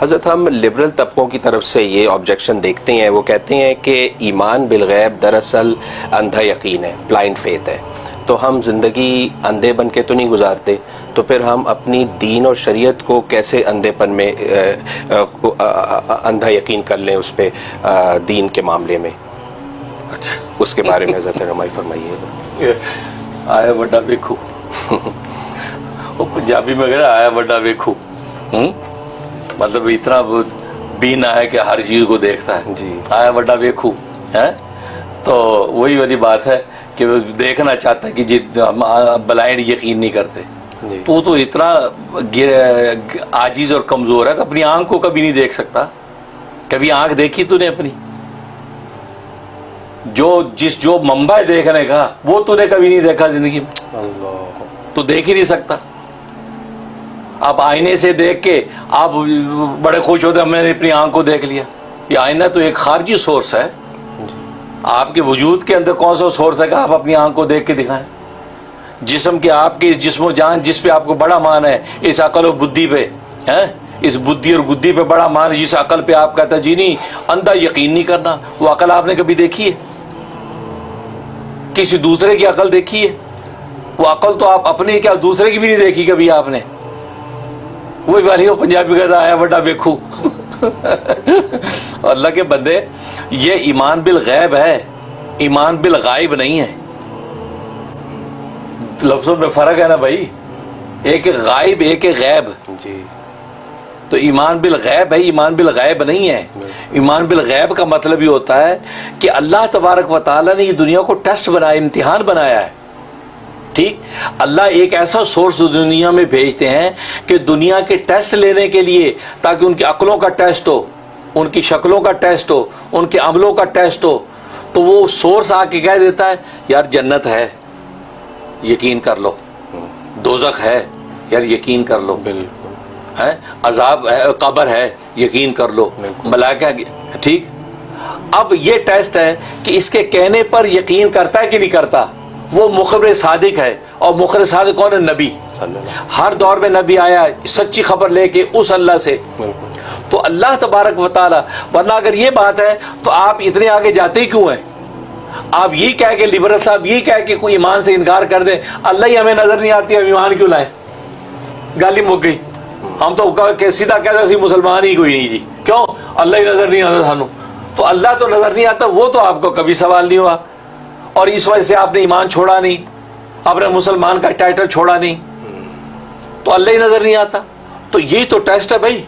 حضرت ہم لبرل طبقوں کی طرف سے یہ آبجیکشن دیکھتے ہیں، وہ کہتے ہیں کہ ایمان بالغیب دراصل اندھا یقین ہے، بلائنڈ فیتھ ہے، تو ہم زندگی اندھے بن کے تو نہیں گزارتے، تو پھر ہم اپنی دین اور شریعت کو کیسے اندھے پن میں اندھا یقین کر لیں اس پہ دین کے معاملے میں؟ اس کے بارے میں حضرت رحمائی فرمائیے. آیا بڑا ویکھو، وہ پنجابی میں کہہ رہا آیا بڑا ویکھو، مطلب اتنا بین ہے کہ ہر چیز کو دیکھتا ہے. جی آیا بڑا ویکھو ہے، تو وہی والی بات ہے کہ وہ دیکھنا چاہتا ہے کہ جی ہم بلائنڈ یقین نہیں کرتے. تو اتنا عاجز اور کمزور ہے کہ اپنی آنکھ کو کبھی نہیں دیکھ سکتا. کبھی آنکھ دیکھی تو نے اپنی؟ جو منبع دیکھنے کا وہ تو نے کبھی نہیں دیکھا زندگی میں، تو دیکھ ہی نہیں سکتا. آپ آئینے سے دیکھ کے آپ بڑے خوش ہوتے ہیں میں نے اپنی آنکھ کو دیکھ لیا. یہ آئینہ تو ایک خارجی سورس ہے. آپ کے وجود کے اندر کون سا سورس ہے کہ آپ اپنی آنکھ کو دیکھ کے دکھائیں؟ جسم کے آپ کے جسم و جان جس پہ آپ کو بڑا مان ہے، اس عقل و بدھی پہ ہے، اس بدھی اور گدھی پہ بڑا مان ہے، جس عقل پہ آپ کہتا ہے جی نہیں اندھا یقین نہیں کرنا، وہ عقل آپ نے کبھی دیکھی ہے؟ کسی دوسرے کی عقل دیکھی ہے؟ وہ عقل تو آپ اپنے کیا دوسرے کی بھی نہیں دیکھی کبھی آپ نے. وہی والی وہ پنجابی کہتا آیا بڑا ویکھو. اللہ کے بندے، یہ ایمان بالغیب ہے، ایمان بالغائب نہیں ہے. لفظوں میں فرق ہے نا بھائی، ایک غائب ایک غیب. جی تو ایمان بالغیب ہے، ایمان بالغیب نہیں ہے. ایمان بالغیب کا مطلب یہ ہوتا ہے کہ اللہ تبارک و تعالیٰ نے یہ دنیا کو ٹیسٹ بنایا، امتحان بنایا ہے. ٹھیک، اللہ ایک ایسا سورس دنیا میں بھیجتے ہیں کہ دنیا کے ٹیسٹ لینے کے لیے، تاکہ ان کی عقلوں کا ٹیسٹ ہو، ان کی شکلوں کا ٹیسٹ ہو، ان کے عملوں کا ٹیسٹ ہو. تو وہ سورس آ کے کہہ دیتا ہے یار جنت ہے یقین کر لو، دوزخ ہے یار یقین کر لو، ہے عذاب ہے، قبر ہے یقین کر لو، ملائکہ. ٹھیک، اب یہ ٹیسٹ ہے کہ اس کے کہنے پر یقین کرتا ہے کہ نہیں کرتا. وہ مخبر صادق ہے، اور مخبر صادق کون ہے؟ نبی. ہر دور میں نبی آیا سچی خبر لے کے اس اللہ سے. تو اللہ تبارک و تعالی، ورنہ اگر یہ بات ہے تو آپ اتنے آگے جاتے ہی کیوں ہیں؟ آپ یہی کہہ کے لبرل صاحب یہی کہہ کے کوئی ایمان سے انکار کر دیں اللہ ہی ہمیں نظر نہیں آتی، ہم ایمان کیوں لائیں؟ گالی مک گئی. ہم تو سیدھا کہتے ہیں مسلمان ہی کوئی نہیں جی، کیوں؟ اللہ ہی نظر نہیں آتا سانو. تو اللہ تو نظر نہیں آتا، وہ تو آپ کو کبھی سوال نہیں ہوا، اور اس وجہ سے آپ نے ایمان چھوڑا نہیں، آپ نے مسلمان کا ٹائٹل چھوڑا نہیں. تو اللہ ہی نظر نہیں آتا. تو یہی تو ٹیسٹ ہے بھائی.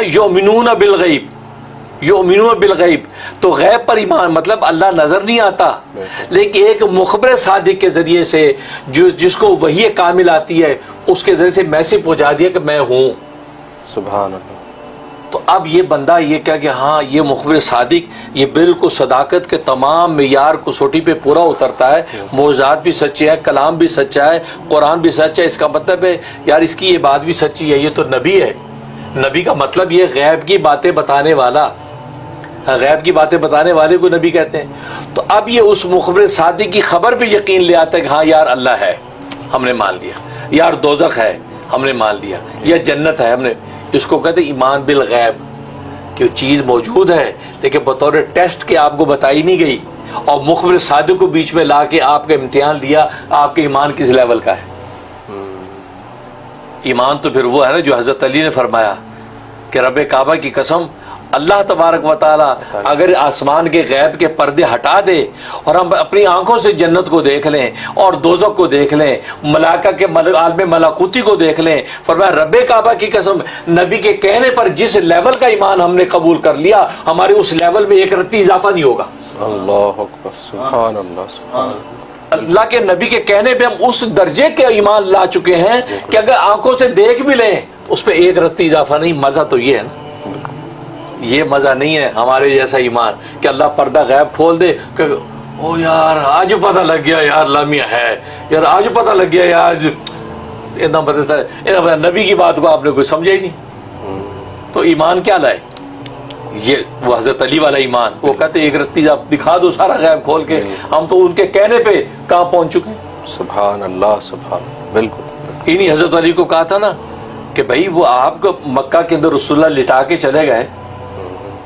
یؤمنون بالغیب، یؤمنون بالغیب، تو غیب پر ایمان مطلب اللہ نظر نہیں آتا، لیکن ایک مخبر صادق کے ذریعے سے جس کو وحی کامل آتی ہے اس کے ذریعے سے میسج پہنچا دیا کہ میں ہوں. سبحان اللہ. تو اب یہ بندہ یہ کہا کہ ہاں یہ مخبر صادق یہ بالکل صداقت کے تمام معیار کسوٹی پہ پورا اترتا ہے، معجزات بھی سچے ہیں، کلام بھی سچا ہے، قرآن بھی سچ ہے. اس کا مطلب ہے یار اس کی یہ بات بھی سچی ہے، یہ تو نبی ہے. نبی کا مطلب یہ غیب کی باتیں بتانے والا، غیب کی باتیں بتانے والے کو نبی کہتے ہیں. تو اب یہ اس مخبر صادق کی خبر پہ یقین لے آتا ہے کہ ہاں یار اللہ ہے، ہم نے مان لیا، یار دوزخ ہے ہم نے مان لیا، یا جنت ہے ہم نے. اس کو کہتے ہیں ایمان بالغیب، کہ چیز موجود ہے لیکن بطور ٹیسٹ کے آپ کو بتائی نہیں گئی، اور مخبر صادق کو بیچ میں لا کے آپ کا امتحان لیا آپ کے ایمان کس لیول کا ہے. ایمان تو پھر وہ ہے نا جو حضرت علی نے فرمایا کہ رب کعبہ کی قسم، اللہ تبارک و تعالی اگر آسمان کے غیب کے پردے ہٹا دے اور ہم اپنی آنکھوں سے جنت کو دیکھ لیں اور دوزخ کو دیکھ لیں، ملائکہ کے عالم ملکوتی کو دیکھ لیں، فرمایا رب کعبہ کی قسم نبی کے کہنے پر جس لیول کا ایمان ہم نے قبول کر لیا ہمارے اس لیول میں ایک رتی اضافہ نہیں ہوگا. اللہ اکبر، سبحان اللہ، سبحان اللہ. اللہ کے نبی کے کہنے پہ ہم اس درجے کے ایمان لا چکے ہیں کہ اگر آنکھوں سے دیکھ بھی لیں اس پہ ایک رتی اضافہ نہیں. مزہ تو یہ ہے نا، یہ مزہ نہیں ہے ہمارے جیسا ایمان کہ اللہ پردہ غیب کھول دے کہ او یار آج پتہ لگ گیا یار لمحہ ہے، یار آج پتہ لگ گیا یار اتنا بدلتا ہے. نبی کی بات کو آپ نے کوئی سمجھا ہی نہیں. تو ایمان کیا لائے؟ یہ وہ حضرت علی والا ایمان. وہ کہتے ایک رتی آپ دکھا دو سارا غیب کھول کے، ہم تو ان کے کہنے پہ کہاں پہنچ چکے ہیں. سبحان اللہ، سبحان اللہ. بالکل. انہی حضرت علی کو کہا تھا نا کہ بھائی وہ آپ کو مکہ کے اندر رسول اللہ لٹا کے چلے گئے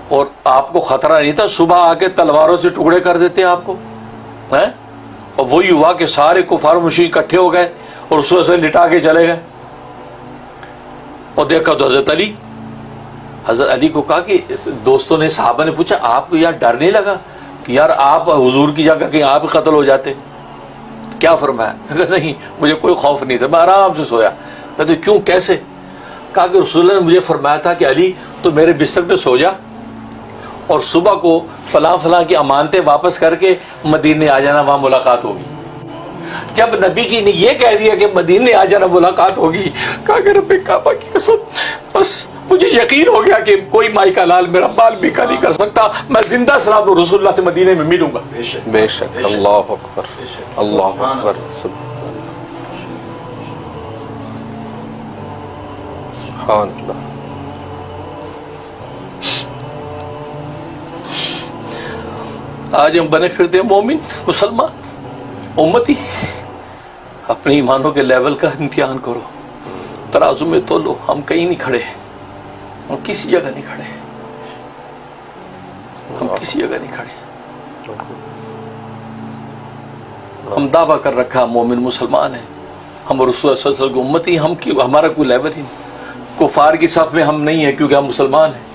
اور آپ کو خطرہ نہیں تھا, صبح آ کے تلواروں سے ٹکڑے کر دیتے آپ کو, ہیں؟ اور وہی ہوا کہ سارے کفار مشرک اکٹھے ہو گئے اور رسول اللہ سے لٹا کے چلے گئے. اور دیکھا تو حضرت علی کو کہا کہ دوستوں نے, صحابہ نے پوچھا آپ کو یار ڈر نہیں لگا کہ یار آپ حضور کی جگہ کہیں آپ قتل ہو جاتے؟ کیا فرمایا؟ کہا نہیں مجھے کوئی خوف نہیں تھا, میں آرام سے سویا. کہتے کیوں, کیسے؟ کہا کہ رسول اللہ نے مجھے فرمایا تھا کہ علی تو میرے بستر پہ سو جا اور صبح کو فلاں فلاں کی امانتیں واپس کر کے مدینے آ جانا, وہاں ملاقات ہوگی. جب نبی کی نے یہ کہہ دیا کہ مدینے آ جانا ملاقات ہوگی, کہا کہ رب کعبہ کی قسم بس مجھے یقین ہو گیا کہ کوئی مائی کا لال میرا بال بیکا نہیں کر سکتا, میں زندہ سلام رسول اللہ سے مدینے میں ملوں گا. بے شک, اللہ اکبر, اللہ اکبر, سبحان اللہ. آج ہم بنے پھرتے ہیں مومن, مسلمان, امتی. اپنے ایمانوں کے لیول کا امتحان کرو, ترازو میں تولو. ہم کہیں نہیں کھڑے, ہم کسی جگہ نہیں کھڑے, ہم کسی جگہ نہیں کھڑے. ہم دعویٰ کر رکھا مومن مسلمان ہیں, ہم رسول اللہ صلی اللہ علیہ وسلم کی امتی, ہم ہمارا کوئی لیول ہی نہیں. کفار کی صف میں ہم نہیں ہیں کیونکہ ہم مسلمان ہیں.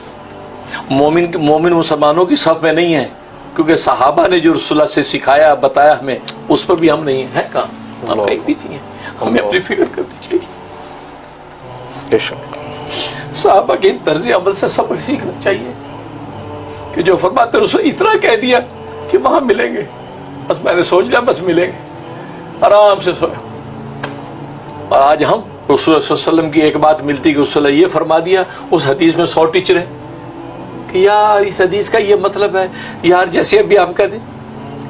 مومن مسلمانوں کی صف میں نہیں ہیں کیونکہ صحابہ نے جو رسول اللہ سے سکھایا بتایا ہمیں, اس پر بھی ہم نہیں ہیں. کہاں, ہم کہیں بھی نہیں ہیں. ہمیں اپنی فکر کرنی چاہیے. صحابہ کے طرز عمل سے سبق سیکھنا چاہیے کہ جو فرماتے رسول اتنا کہہ دیا کہ وہاں ملیں گے, بس میں نے سوچ لیا بس ملیں گے, آرام سے سویا. اور آج ہم رسول اللہ صلی اللہ علیہ وسلم کی ایک بات ملتی کہ رسول اللہ یہ فرما دیا, اس حدیث میں 100 ٹیچر ہیں کہ یار اس حدیث کا یہ مطلب ہے یار, جیسے ابھی آپ کا دیں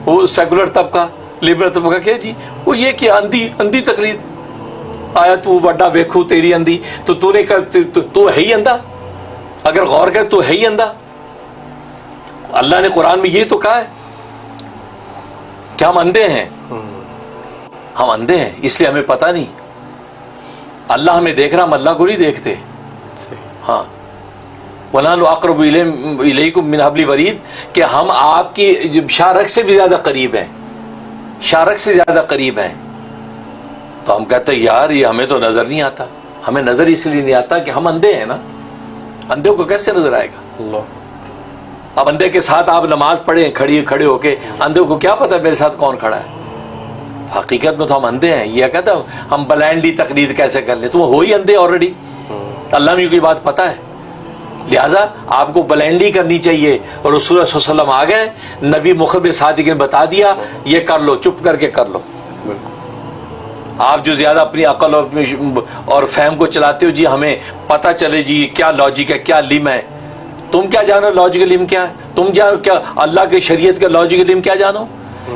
وہ سیکولر طبقہ, لبرل طبقہ کیا جی وہ یہ کہ اندھی تقلید, آیا تو وڈا ویکھو تیری اندھی, تو تو نے تو ہے ہی اندھا, اگر غور کر تو ہے ہی اندھا. اللہ نے قرآن میں یہ تو کہا ہے کہ ہم اندھے ہیں, ہم اندھے ہیں اس لیے ہمیں پتہ نہیں. اللہ ہمیں دیکھ رہا, ہم اللہ کو نہیں دیکھتے. ہاں, وَنَحْنُ أَقْرَبُ إِلَيْكُم مِّنْ حَبْلِ الْوَرِيدِ, کہ ہم آپ کی شارک سے بھی زیادہ قریب ہیں, شارک سے زیادہ قریب ہیں. تو ہم کہتے ہیں یار یہ ہمیں تو نظر نہیں آتا. ہمیں نظر اس لیے نہیں آتا کہ ہم اندھے ہیں نا, اندھے کو کیسے نظر آئے گا؟ اب اندھے کے ساتھ آپ نماز پڑھیں کھڑے ہو کے, اندھے کو کیا پتا میرے ساتھ کون کھڑا ہے؟ حقیقت میں تو ہم اندھے ہیں. یہ کہتا ہم بلائنڈلی تقلید کیسے کر لیں, تم ہو ہی اندھے آلریڈی. اللہ میں کوئی بات پتا ہے, لہذا آپ کو بلائنڈلی کرنی چاہیے. اور رسول اللہ صلی اللہ علیہ وسلم آ گئے, نبی مخبر صادق نے بتا دیا یہ کر لو, چپ کر کے کر لو. آپ جو زیادہ اپنی عقل اور فہم کو چلاتے ہو, جی ہمیں پتہ چلے جی کیا لاجک ہے کیا لم ہے. تم کیا جانو لاجک لم کیا ہے؟ تم جانو کیا اللہ کے شریعت کا لاجک لم کیا جانو؟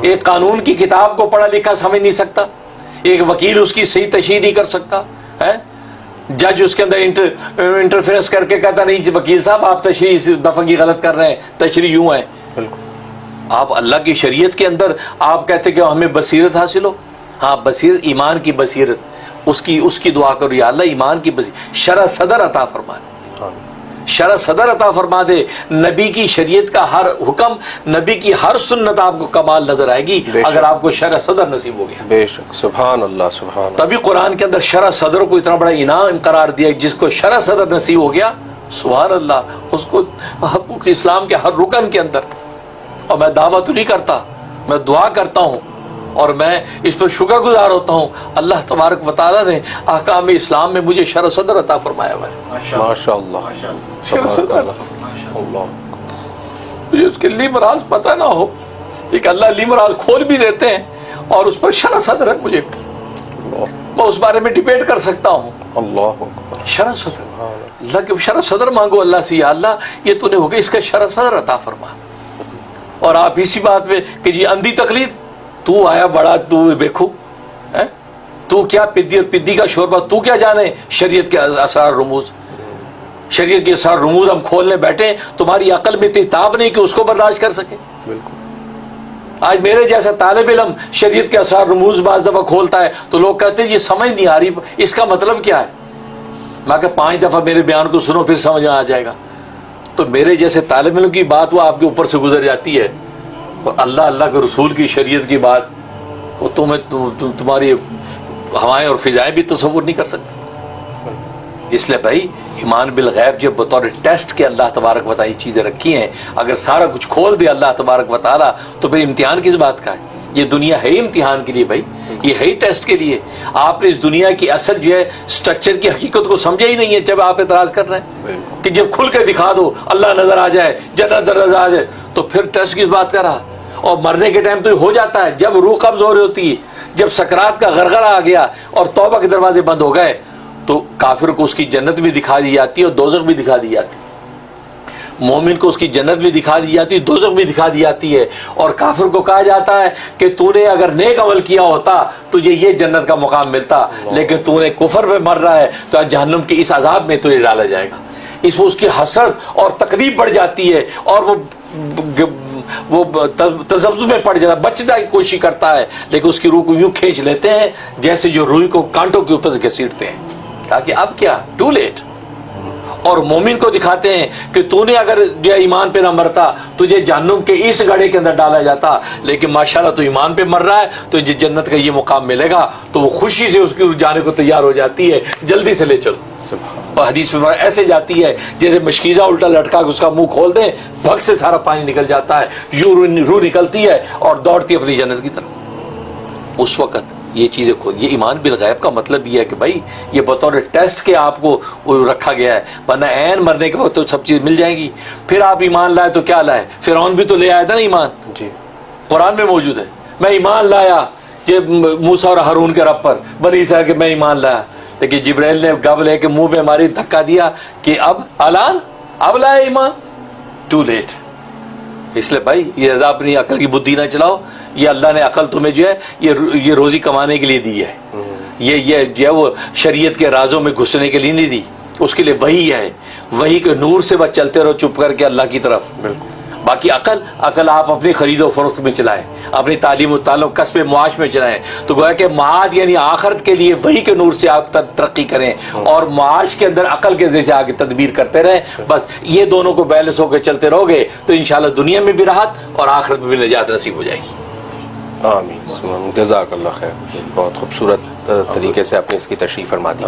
ایک قانون کی کتاب کو پڑھا لکھا سمجھ نہیں سکتا, ایک وکیل اس کی صحیح تشریح نہیں کر سکتا ہے, جج اس کے اندر انٹرفیئرنس کر کے کہتا نہیں وکیل صاحب آپ تشریح دفعہ کی غلط کر رہے ہیں, تشریح یوں ہے. آپ اللہ کی شریعت کے اندر آپ کہتے کہ ہمیں بصیرت حاصل ہو. ہاں بصیرت, ایمان کی بصیرت, اس کی دعا کرو یا اللہ ایمان کی بصیرت, شرع صدر عطا فرما دے, شرع صدر عطا فرما دے. نبی کی شریعت کا ہر حکم, نبی کی ہر سنت آپ کو کمال نظر آئے گی اگر آپ کو شرع صدر نصیب ہو گیا. بے شک, سبحان اللہ, سبحان اللہ. تبھی قرآن کے اندر شرع صدر کو اتنا بڑا انعام قرار دیا, جس کو شرع صدر نصیب ہو گیا سبحان اللہ, اس کو حقوق اسلام کے ہر رکن کے اندر. اور میں دعویٰ تو نہیں کرتا, میں دعا کرتا ہوں اور میں اس پر شکر گزار ہوتا ہوں. اللہ تبارک و تعالیٰ نے احکام اسلام میں مجھے شرع صدر عطا فرمایا ہوا ہے. ماشاء اللہ, شرع صدر مجھے اس کے لی مراز پتہ نہ ہو, ایک اللہ لی مراز کھول بھی دیتے ہیں اور اس پر شرع صدر ہے مجھے, میں اس بارے میں ڈیبیٹ کر سکتا ہوں. اللہ شرع صدر, اللہ کے شرع صدر مانگو اللہ سے, یا اللہ یہ تو نہیں ہوگا, اس کا شرع صدر عطا فرما. اور آپ اسی بات میں کہ جی اندھی تقلید, تو آیا بڑا تو ویکھو, تو کیا پدی اور پدی کا شوربہ, تو کیا جانے شریعت کے اسرار رموز, شریعت کے اسرار رموز ہم کھولنے بیٹھے, تمہاری عقل میں اتنی تاب نہیں کہ اس کو برداشت کر سکے. آج میرے جیسا طالب علم شریعت کے اسرار رموز بعض دفعہ کھولتا ہے تو لوگ کہتے ہیں یہ سمجھ نہیں آ رہی, اس کا مطلب کیا ہے؟ میں کہ 5 دفعہ میرے بیان کو سنو پھر سمجھ میں آ جائے گا. تو میرے جیسے طالب علم کی بات وہ آپ کے اوپر سے گزر جاتی ہے, اور اللہ کے رسول کی شریعت کی بات وہ تمہاری ہوائیں اور فضائیں بھی تصور نہیں کر سکتے. اس لیے بھائی ایمان بالغیب جو بطور ٹیسٹ کے اللہ تبارک و تعالی چیزیں رکھی ہیں, اگر سارا کچھ کھول دے اللہ تبارک و تعالی تو پھر امتحان کس بات کا ہے؟ یہ دنیا ہے ہی امتحان کے لیے بھائی, یہ ہے ہی ٹیسٹ کے لیے. آپ نے اس دنیا کی اصل جو ہے اسٹرکچر کی حقیقت کو سمجھا ہی نہیں ہے جب آپ اعتراض کر رہے ہیں کہ جب کھل کے دکھا دو اللہ نظر آ جائے, جنت نظر آ جائے, تو پھر ٹیسٹ کس بات کا رہا؟ اور مرنے کے ٹائم تو یہ ہو جاتا ہے جب روح قبض ہو رہی ہوتی ہے, جب سکرات کا غرغرہ آ گیا اور توبہ کے دروازے بند ہو گئے تو کافر کو اس کی جنت بھی دکھا دی جاتی ہے اور دوزخ بھی دکھا دی جاتی ہے. مومن کو اس کی جنت بھی دکھا دی جاتی ہے, دوزخ بھی دکھا دی جاتی ہے. اور کافر کو کہا جاتا ہے کہ تو نے اگر نیک عمل کیا ہوتا تجھے یہ جنت کا مقام ملتا, لیکن تو نے کفر پہ مر رہا ہے تو جہنم کے اس عذاب میں تجھے ڈالا جائے گا. اس کی حسرت اور تکلیف بڑھ جاتی ہے اور وہ تذبذب میں پڑ جاتا, بچنے کی کوشش کرتا ہے, لیکن اس کی روح کو یوں کھینچ لیتے ہیں جیسے جو روئی کو کانٹوں کے اوپر سے گھسیٹتے ہیں, تاکہ اب کیا ٹو لیٹ. اور مومن کو دکھاتے ہیں کہ تو نے اگر جو ایمان پہ نہ مرتا تجھے جہنم کے اس گڑھے کے اندر ڈالا جاتا, لیکن ماشاءاللہ تو ایمان پہ مر رہا ہے تو جنت کا یہ مقام ملے گا, تو وہ خوشی سے اس کی جانے کو تیار ہو جاتی ہے, جلدی سے لے چلو. اور حدیث میں ایسے جاتی ہے جیسے مشکیزہ الٹا لٹکا کے اس کا منہ کھول دیں, بھگ سے سارا پانی نکل جاتا ہے, یوں روح نکلتی ہے اور دوڑتی ہے اپنی جنت کی طرف. اس وقت یہ چیزیں یہ ایمان بالغیب کا مطلب یہ ہے کہ بھائی یہ بطور ٹیسٹ کے آپ کو رکھا گیا ہے, ورنہ عین مرنے کے وقت تو سب چیز مل جائیں گی. پھر آپ ایمان لائے تو کیا لائے؟ فرعون بھی تو لے آیا تھا نا ایمان, جی قرآن میں موجود ہے. میں ایمان لایا جب موسیٰ اور ہارون کے رب پر, بنی اسرائیل کہ میں ایمان لایا, لیکن جبرائیل نے گب لے کے منہ میں ماری, دھکا دیا کہ اب لائے ایمان, ٹو لیٹ. اس لیے بھائی یہ اپنی عقل کی بدھی نہ چلاؤ, یہ اللہ نے عقل تمہیں جو ہے یہ روزی کمانے کے لیے دی ہے, یہ جو ہے وہ شریعت کے رازوں میں گھسنے کے لیے نہیں دی, اس کے لیے وہی ہے, وہی کے نور سے بس چلتے رہو چپ کر کے اللہ کی طرف. باقی عقل آپ اپنی خرید و فروخت میں چلائیں, اپنی تعلیم و تعلق کسب معاش میں چلائیں, تو گویا کہ معاد یعنی آخرت کے لیے وہی کے نور سے آپ ترقی کریں, اور معاش کے اندر عقل کے ذریعے آگے تدبیر کرتے رہیں. بس یہ دونوں کو بیلنس ہو کے چلتے رہو گے تو انشاءاللہ دنیا میں بھی راحت اور آخرت میں بھی نجات نصیب ہو جائے گی. آمین. جزاک اللہ خیر. بہت خوبصورت طریقے سے آپ نے اس کی تشریح فرما دی.